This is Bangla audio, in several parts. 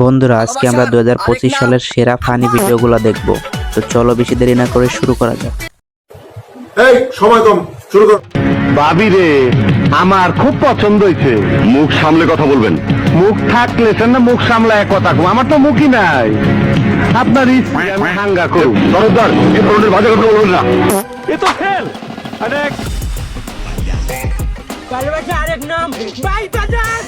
বন্ধুরা আজকে আমরা 2025 সালের সেরা ফানি ভিডিওগুলো দেখব। তো চলো বেশি দেরি না করে শুরু করা যাক। এই সময় কম, শুরু কর। ভাবি রে, আমার খুব পছন্দ হয়েছে। মুখ সামলে কথা বলবেন। মুখ থাকলে না মুখ সামলায় কথা কম, আমার তো মুখই নাই। আপনার ইচ্ছে আমি হাঙ্গা করুন। সরদার, এই ধরনের বাজে কথা বলবেন না। এ তো ফেল। ভালোবাসা আরেক নাম বাইবাজার।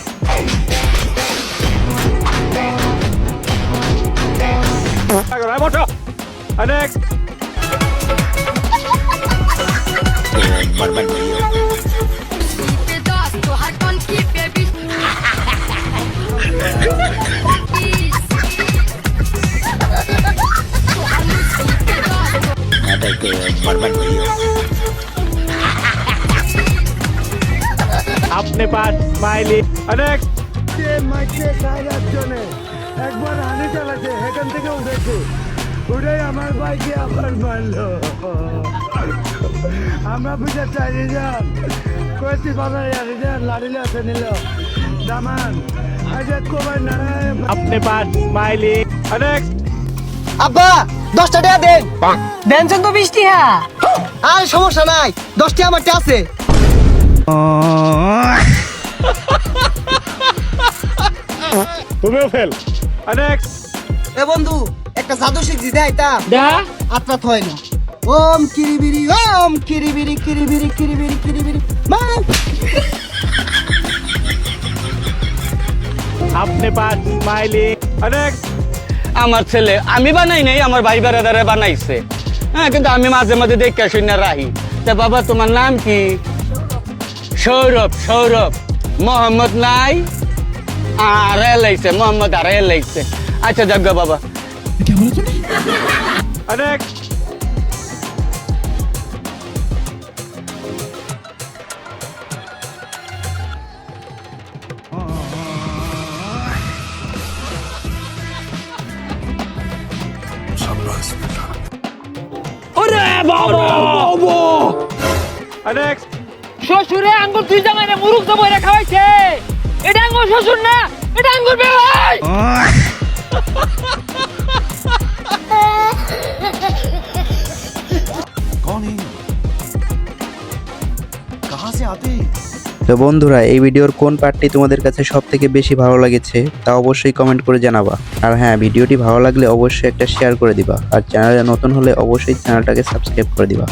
अपने पास स्माइली अनेक মাইকে খাইয়ার জন্য একবার হানি চালাছে, এখান থেকে উঠেছে, উঠে আমার বাইকে আবার মারলো। আমরা বুঝে চাই যান কয়েছি বাজার যান লাড়িলে আছে নিল দামান আজ কমাই না। अपने पास स्माइली अनेक আব্বা 10 টাকা দেন। দেনছেন তো 20 টাকা। আর সমস্যা নাই, 10 টাকা আমারটা আছে। तुम्हें फेल अनेक এ বন্ধু একটা জাদু শিখছি দেয় তা दা আত্মা থয় না। ওম কিরিবিরি ওম কিরিবিরি কিরিবিরি কিরিবিরি কিরিবিরি মা। अपने पास स्माइली अनेक আমার ছেলে আমি বানাই নাই, আমার ভাই বেড়াদারে বানাইছে। হ্যাঁ, কিন্তু আমি মাঝে মাঝে দেখে শুনে রাহি। তা বাবা তোমার নাম কি? সৌরভ। সৌরভ মোহাম্মদ নাই, আর এলাইছে মোহাম্মদ, আর এলাইছে। আচ্ছা যাক বাবা। अनेक अनेक শ্বশুরে আঙ্গুর তুই জামাই না মুরুখ তো বইরা খাওয়াইছে। এটা আঙ্গুর শ্বশুর না, এটা আঙ্গুর বেয়াই। তো বন্ধুরা এই ভিডিওর কোন পার্টটি তোমাদের কাছে সব থেকে বেশি ভালো লেগেছে তা অবশ্যই কমেন্ট করে জানাবা। আর হ্যাঁ, ভিডিওটি ভালো লাগলে অবশ্যই একটা শেয়ার করে দিবা। আর চ্যানেলে নতুন হলে অবশ্যই চ্যানেলটাকে সাবস্ক্রাইব করে দিবা।